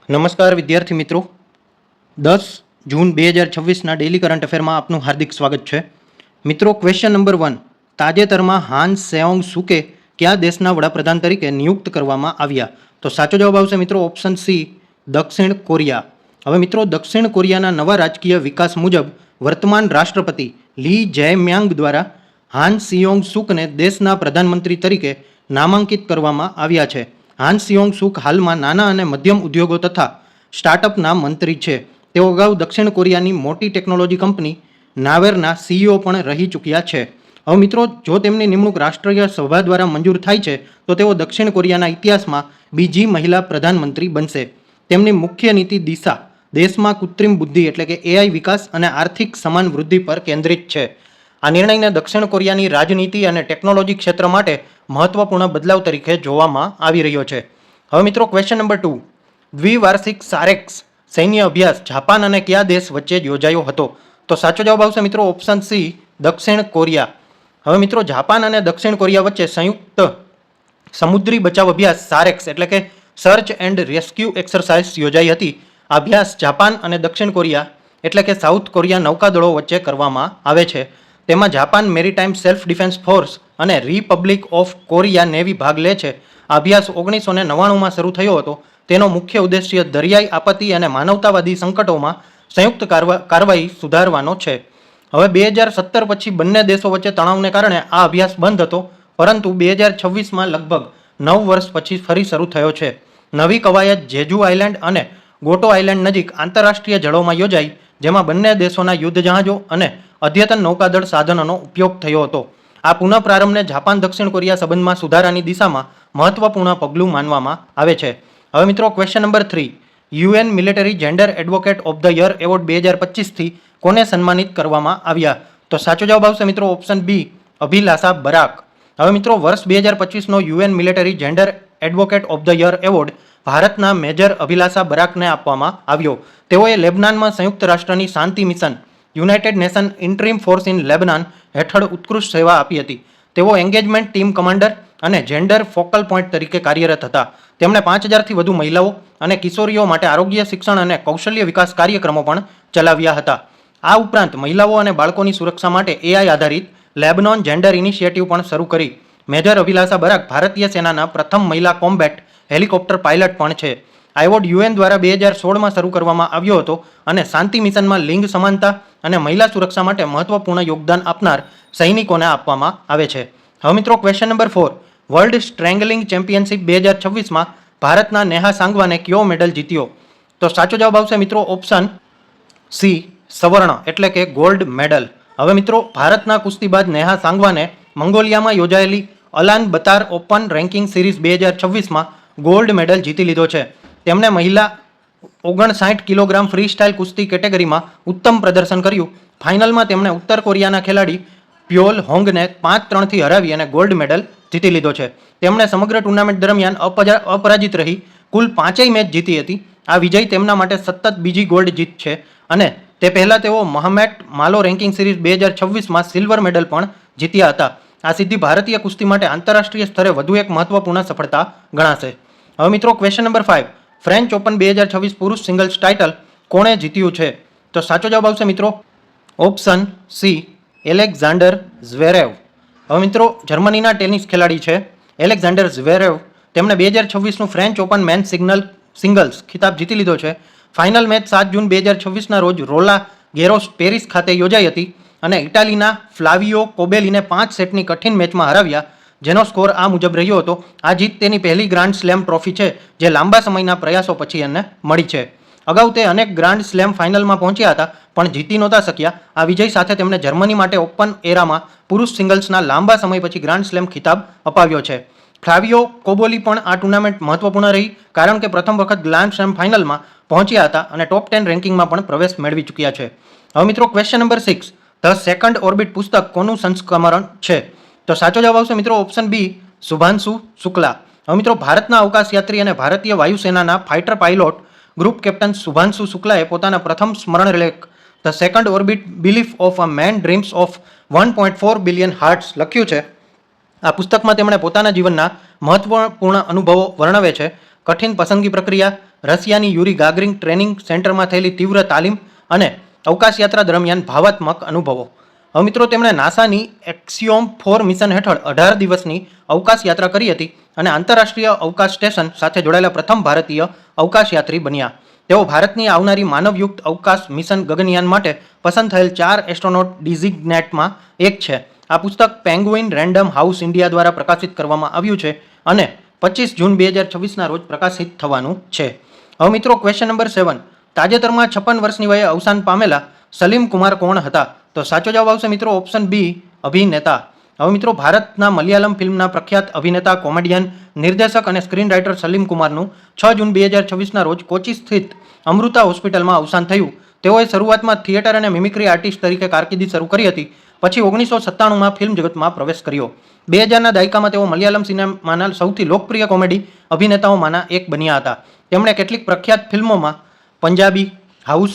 નમસ્કાર વિદ્યાર્થી મિત્રો, 10 જૂન 2026ના ડેલી કરંટ અફેરમાં આપનું હાર્દિક સ્વાગત છે. મિત્રો, ક્વેશ્ચન નંબર 1. તાજેતરમાં હાન સેઓંગ સુકે કયા દેશના વડાપ્રધાન તરીકે નિયુક્ત કરવામાં આવ્યા? તો સાચો જવાબ આવશે મિત્રો ઓપ્શન સી, દક્ષિણ કોરિયા. હવે મિત્રો, દક્ષિણ કોરિયાના નવા રાજકીય વિકાસ મુજબ વર્તમાન રાષ્ટ્રપતિ લી જેમ્યાંગ દ્વારા હાન સિયોંગ સુકને દેશના પ્રધાનમંત્રી તરીકે નામાંકિત કરવામાં આવ્યા છે. હાન સિયોંગ સુક હાલમાં નાના અને મધ્યમ ઉદ્યોગો તથા સ્ટાર્ટઅપના મંત્રી છે. તેઓ અગાઉ દક્ષિણ કોરિયાની મોટી ટેકનોલોજી કંપની નાવેરના સીઈઓ પણ રહી ચૂક્યા છે. હવે મિત્રો, જો તેમની નિમણૂક રાષ્ટ્રીય સભા દ્વારા મંજૂર થાય છે તો તેઓ દક્ષિણ કોરિયાના ઇતિહાસમાં બીજી મહિલા પ્રધાનમંત્રી બનશે. તેમની મુખ્ય નીતિ દિશા દેશમાં કૃત્રિમ બુદ્ધિ એટલે કે એઆઈ વિકાસ અને આર્થિક સમાન વૃદ્ધિ પર કેન્દ્રિત છે. આ નિર્ણયને દક્ષિણ કોરિયાની રાજનીતિ અને ટેકનોલોજી ક્ષેત્ર માટે મહત્વપૂર્ણ બદલાવ તરીકે જોવામાં આવી રહ્યો છે. હવે મિત્રો, ક્વેશ્ચન નંબર 2. દ્વિવાર્ષિક સારેક્સ સૈન્ય અભ્યાસ જાપાન અને કયા દેશ વચ્ચે યોજાયો હતો? તો સાચો જવાબ આવશે મિત્રો ઓપ્શન સી, દક્ષિણ કોરિયા. હવે મિત્રો, જાપાન અને દક્ષિણ કોરિયા વચ્ચે સંયુક્ત સમુદ્રી બચાવ અભ્યાસ સારેક્સ એટલે કે સર્ચ એન્ડ રેસ્ક્યુ એક્સરસાઇઝ યોજાઈ હતી. આ અભ્યાસ જાપાન અને દક્ષિણ કોરિયા એટલે કે સાઉથ કોરિયા નૌકાદળો વચ્ચે કરવામાં આવે છે. તેમાં Japan maritime self defence force અને રિપબ્લિક ઓફ કોરિયા નેવી ભાગ લે છે. આ અભ્યાસ 1999માં શરૂ થયો હતો. તેનો મુખ્ય ઉદ્દેશ્ય દરિયાઈ આપત્તિ અને માનવતાવાદી સંકટોમાં સંયુક્ત કાર્યવાહી સુધારવાનો છે. હવે 2017 પછી બંને દેશો વચ્ચે તણાવને કારણે આ અભ્યાસ બંધ હતો, પરંતુ 2026માં લગભગ 9 વર્ષ પછી ફરી શરૂ થયો છે. નવી કવાયત જેજુ આઇલેન્ડ અને ગોટો આઇલેન્ડ નજીક આંતરરાષ્ટ્રીય જળોમાં યોજાઈ, જેમાં બંને દેશોના યુદ્ધ જહાજો અને અદ્યતન નૌકાદળ સાધનોનો ઉપયોગ થયો હતો. આ પુનઃપ્રારંભને જાપાન દક્ષિણ કોરિયા સંબંધમાં સુધારાની દિશામાં મહત્વપૂર્ણ પગલું માનવામાં આવે છે. હવે મિત્રો, question number 3. UN military gender advocate of the year award 2025થી કોને સન્માનિત કરવામાં આવ્યા? તો સાચો જવાબ આવશે મિત્રો ઓપ્શન બી, અભિલાષા બરાક. હવે મિત્રો, વર્ષ 2025નો UN military gender advocate of the year award ભારતના મેજર અભિલાષા બરાકને આપવામાં આવ્યો. તેઓએ લેબનાનમાં સંયુક્ત રાષ્ટ્રની શાંતિ mission United Nation interim force in Lebanon હેઠળ ઉત્કૃષ્ટ સેવા આપી હતી. તેઓ એન્ગેજમેન્ટ ટીમ કમાન્ડર અને જેન્ડર ફોકલ પોઈન્ટ તરીકે કાર્યરત હતા. તેમણે 5000થી વધુ મહિલાઓ અને કિશોરીઓ માટે આરોગ્ય, શિક્ષણ અને કૌશલ્ય વિકાસ કાર્યક્રમો પણ ચલાવ્યા હતા. આ ઉપરાંત મહિલાઓ અને બાળકોની સુરક્ષા માટે એઆઈ આધારિત લેબનોન જેન્ડર ઇનિશિયેટિવ પણ શરૂ કરી. મેજર અભિલાષા બરાક ભારતીય સેનાના પ્રથમ મહિલા કોમ્બેટ હેલિકોપ્ટર પાયલટ પણ છે. આ એવોર્ડ યુએન દ્વારા 2016માં શરૂ કરવામાં આવ્યો હતો અને શાંતિ મિશનમાં લિંગ સમાનતા અને મહિલા સુરક્ષા માટે મહત્વપૂર્ણ યોગદાન આપનાર સૈનિકોને આપવામાં આવે છે. હવે મિત્રો, ક્વેશ્ચન નંબર 4. વર્લ્ડ સ્ટ્રેંગલિંગ ચેમ્પિયનશિપ 2026માં ભારતના નેહા સાંગવાને કયો મેડલ જીત્યો? તો સાચો જવાબ આવશે મિત્રો ઓપ્શન સી, સવર્ણ એટલે કે ગોલ્ડ મેડલ. હવે મિત્રો, ભારતના કુસ્તીબાજ નેહા સાંગવાને મંગોલિયામાં યોજાયેલી Ulaanbaatar open ranking series 2026માં ગોલ્ડ મેડલ જીતી લીધો છે. તેમણે મહિલા 59 કિલોગ્રામ ફ્રી સ્ટાઇલ કુસ્તી કેટેગરીમાં ઉત્તમ પ્રદર્શન કર્યું. ફાઇનલમાં તેમણે ઉત્તર કોરિયાના ખેલાડી પ્યોલ હોંગને 5-3થી હરાવી અને ગોલ્ડ મેડલ જીતી લીધો છે. તેમણે સમગ્ર ટુર્નામેન્ટ દરમિયાન અપરાજિત રહી કુલ 5 મેચ જીતી હતી. આ વિજય તેમના માટે સતત બીજી ગોલ્ડ જીત છે અને તે પહેલાં તેઓ મહમેટ માલો રેન્કિંગ સિરીઝ 2026માં સિલ્વર મેડલ પણ જીત્યા હતા. આ સિદ્ધિ ભારતીય કુસ્તી માટે આંતરરાષ્ટ્રીય સ્તરે વધુ એક મહત્વપૂર્ણ સફળતા ગણાશે. હવે મિત્રો, ક્વેશ્ચન નંબર 5. ફ્રેન્ચ ઓપન 2026 પુરુષ સિંગલ્સ ટાઇટલ કોણે જીત્યું છે? તો સાચો જવાબ આવશે મિત્રો ઓપ્શન સી, એલેક્ઝાન્ડર ઝવેરેવ. હવે મિત્રો, જર્મનીના ટેનિસ ખેલાડી છે એલેક્ઝાન્ડર ઝવેરેવ. તેમણે 2026નું ફ્રેન્ચ ઓપન મેન સિંગલ્સ ખિતાબ જીતી લીધો છે. ફાઇનલ મેચ 7 જૂન 2026ના રોજ રોલા ગેરોસ પેરિસ ખાતે યોજાઈ હતી અને ઇટાલીના ફ્લાવિયો કોબેલીને 5 સેટની કઠિન મેચમાં હરાવ્યા, જેનો સ્કોર આ મુજબ રહ્યો હતો. આ જીત તેની પહેલી ગ્રાન્ડ સ્લેમ ટ્રોફી છે જે લાંબા સમયના પ્રયાસો પછી એને મળી છે. અગાઉ તે અનેક ગ્રાન્ડ સ્લેમ ફાઇનલમાં પહોંચ્યા હતા પણ જીતી નહોતા શક્યા. આ વિજય સાથે તેમણે જર્મની માટે ઓપન એરામાં પુરુષ સિંગલ્સના લાંબા સમય પછી ગ્રાન્ડ સ્લેમ ખિતાબ અપાવ્યો છે. ફ્લાવિયો કોબોલી પણ આ ટુર્નામેન્ટ મહત્વપૂર્ણ રહી કારણ કે પ્રથમ વખત ગ્રાન્ડ સ્લેમ ફાઇનલમાં પહોંચ્યા હતા અને ટોપ 10 રેન્કિંગમાં પણ પ્રવેશ મેળવી ચૂક્યા છે. હવે મિત્રો, question number 6. The second orbit પુસ્તક કોનું સંસ્કરણ છે? તો સાચો જવાબ આવશે મિત્રો ઓપ્શન બી, શુભાંશુ શુક્લા. હવે મિત્રો, ભારતના અવકાશયાત્રી અને ભારતીય વાયુસેનાના fighter pilot group captain Shubhanshu શુક્લાએ પોતાના પ્રથમ સ્મરણ લેખ the second orbit belief of a man dreams of 1.4 billion hearts લખ્યું છે. આ પુસ્તકમાં તેમણે પોતાના જીવનના મહત્વપૂર્ણ અનુભવો વર્ણવે છે. કઠિન પસંદગી પ્રક્રિયા, રશિયાની યુરી ગાગરિન ટ્રેનિંગ સેન્ટરમાં થયેલી તીવ્ર તાલીમ અને અવકાશ યાત્રા દરમિયાન ભાવાત્મક અનુભવો. હવે મિત્રો તેમણે નાસાની એક્સિયોમ 4 મિશન હેઠળ 18 દિવસની અવકાશ યાત્રા કરી હતી અને આંતરરાષ્ટ્રીય અવકાશ સ્ટેશન સાથે જોડાયેલા પ્રથમ ભારતીય અવકાશ યાત્રી બન્યા. તેઓ ભારતની આવનારી માનવયુક્ત અવકાશ મિશન ગગનયાન માટે પસંદ થયેલ 4 એસ્ટ્રોનોટ ડિઝિગ્નેટમાં એક છે. આ પુસ્તક પેંગ્વિન રેન્ડમ હાઉસ ઇન્ડિયા દ્વારા પ્રકાશિત કરવામાં આવ્યું છે અને 25 જૂન 2026ના રોજ પ્રકાશિત થવાનું છે. હવે મિત્રો ક્વેશ્ચન નંબર 7. તાજેતરમાં 56 વર્ષની વયે અવસાન પામેલા સલીમ કુમાર કોણ હતા? તો સાચો જવાબ આવશે મિત્રો ઓપ્શન બી, અભિનેતા. હવે મિત્રો ભારતના મલયાલમ ફિલ્મના પ્રખ્યાત અભિનેતા, કોમેડિયન, નિર્દેશક અને સ્ક્રીન રાઇટર સલીમ કુમારનું 6 જૂન 2026ના રોજ કોચી સ્થિત અમૃતા હોસ્પિટલમાં અવસાન થયું. તેઓએ શરૂઆતમાં થિયેટર અને મિમિક્રી આર્ટિસ્ટ તરીકે કારકિર્દી શરૂ કરી હતી. પછી 1997માં ફિલ્મ જગતમાં પ્રવેશ કર્યો. 2000ના દાયકામાં તેઓ મલયાલમ સિનેમાના સૌથી લોકપ્રિય કોમેડી અભિનેતાઓમાંના એક બન્યા હતા. તેમણે કેટલીક પ્રખ્યાત ફિલ્મોમાં પંજાબી હાઉસ,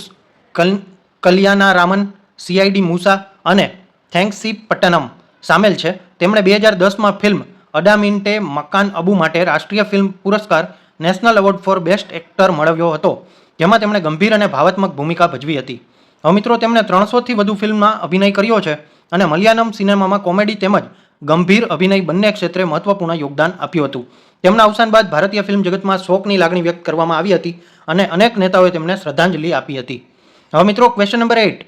કલ્યાણારામન, CID મૂસા અને થેન્ક્સી પટ્ટનમ સામેલ છે. તેમણે 2010માં ફિલ્મ અડામિન્ટે મકાન અબુ માટે રાષ્ટ્રીય ફિલ્મ પુરસ્કાર national award four best actor મેળવ્યો હતો, જેમાં તેમણે ગંભીર અને ભાવાત્મક ભૂમિકા ભજવી હતી. હવે મિત્રો તેમણે 300થી વધુ ફિલ્મમાં અભિનય કર્યો છે અને મલયાલમ સિનેમામાં કોમેડી તેમજ ગંભીર અભિનય બંને ક્ષેત્રે મહત્વપૂર્ણ યોગદાન આપ્યું હતું. તેમના અવસાન બાદ ભારતીય ફિલ્મ જગતમાં શોકની લાગણી વ્યક્ત કરવામાં આવી હતી અને અનેક નેતાઓએ તેમને શ્રદ્ધાંજલિ આપી હતી. હવે મિત્રો ક્વેશ્ચન નંબર 8.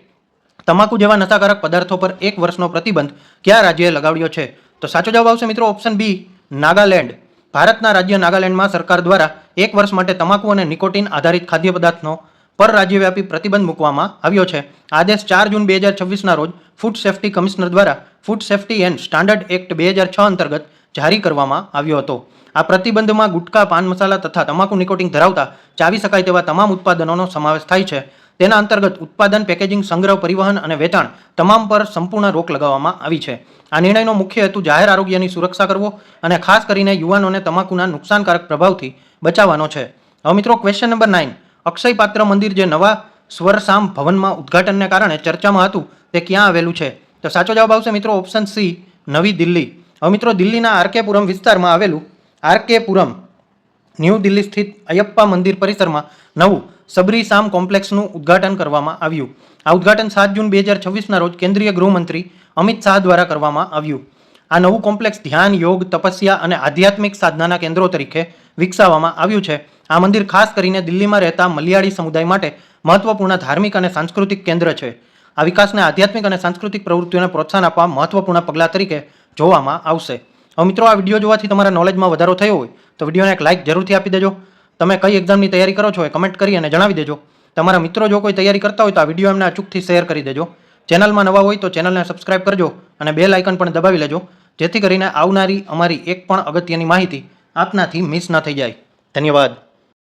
તમાકુ જેવા નશાકારક પદાર્થો પર 1 વર્ષનો પ્રતિબંધ કયા રાજ્યએ લગાવ્યો છે? તો સાચો જવાબ આવશે મિત્રો ઓપ્શન બી, નાગાલેન્ડ. ભારતના રાજ્ય નાગાલેન્ડમાં સરકાર દ્વારા 1 વર્ષ માટે તમાકુ અને નિકોટિન આધારિત ખાદ્ય પદાર્થનો પર રાજ્યવ્યાપી પ્રતિબંધ મૂકવામાં આવ્યો છે. આદેશ 4 જૂન 2026ના રોજ ફૂડ સેફ્ટી કમિશનર દ્વારા food safety and standard act 2006 અંતર્ગત જારી કરવામાં આવ્યો હતો. આ પ્રતિબંધમાં ગુટખા, પાન મસાલા તથા તમાકુ નિકોટિન ધરાવતા ચાવી શકાય તેવા તમામ ઉત્પાદનોનો સમાવેશ થાય છે. તેના અંતર્ગત ઉત્પાદન, પેકેજિંગ, સંગ્રહ, પરિવહન અને વેચાણ તમામ પર સંપૂર્ણ રોક લગાવવામાં આવી છે. આ નિર્ણયનો મુખ્ય હેતુ જાહેર આરોગ્યની સુરક્ષા કરવો અને ખાસ કરીને યુવાનોને તમાકુના નુકસાનકારક પ્રભાવથી બચાવવાનો છે. હવે મિત્રો ક્વેશ્ચન નંબર 9. અક્ષય પાત્ર મંદિર જે નવા સ્વરસામ ભવનમાં ઉદ્ઘાટનને કારણે ચર્ચામાં હતું તે ક્યાં આવેલું છે? તો સાચો જવાબ આવશે મિત્રો ઓપ્શન સી, નવી દિલ્હી. હવે મિત્રો દિલ્હીના RK પુરમ વિસ્તારમાં આવેલું RK પુરમ ન્યૂ દિલ્હી સ્થિત અયપ્પા મંદિર પરિસરમાં નવું સબરીસામ કોમ્પ્લેક્સનું ઉદ્ઘાટન કરવામાં આવ્યું. આ ઉદ્ઘાટન 7 જૂન 2026ના રોજ કેન્દ્રીય ગૃહમંત્રી અમિત શાહ દ્વારા કરવામાં આવ્યું. આ નવું કોમ્પ્લેક્સ ધ્યાન, યોગ, તપસ્યા અને આધ્યાત્મિક સાધનાના કેન્દ્રો તરીકે વિકસાવવામાં આવ્યું છે. આ મંદિર ખાસ કરીને દિલ્હીમાં રહેતા મલયાળી સમુદાય માટે મહત્વપૂર્ણ ધાર્મિક અને સાંસ્કૃતિક કેન્દ્ર છે. આ વિકાસને આધ્યાત્મિક અને સાંસ્કૃતિક પ્રવૃત્તિઓને પ્રોત્સાહન આપવા મહત્વપૂર્ણ પગલાં તરીકે જોવામાં આવશે. હવે મિત્રો આ વિડીયો જોવાથી તમારા નોલેજમાં વધારો થયો હોય તો વિડીયોને એક લાઇક જરૂરથી આપી દેજો. તમે કઈ એક્ઝામની તૈયારી કરો છો એ કમેન્ટ કરી અને જણાવી દેજો. તમારા મિત્રો જો કોઈ તૈયારી કરતા હોય તો આ વિડીયો એમને અચૂકથી શેર કરી દેજો. ચેનલમાં નવા હોય તો ચેનલને સબસ્ક્રાઇબ કરજો અને બેલ આઇકન પણ દબાવી લેજો, જેથી કરીને આવનારી અમારી એક પણ અગત્યની માહિતી આપનાથી મિસ ન થઈ જાય. ધન્યવાદ.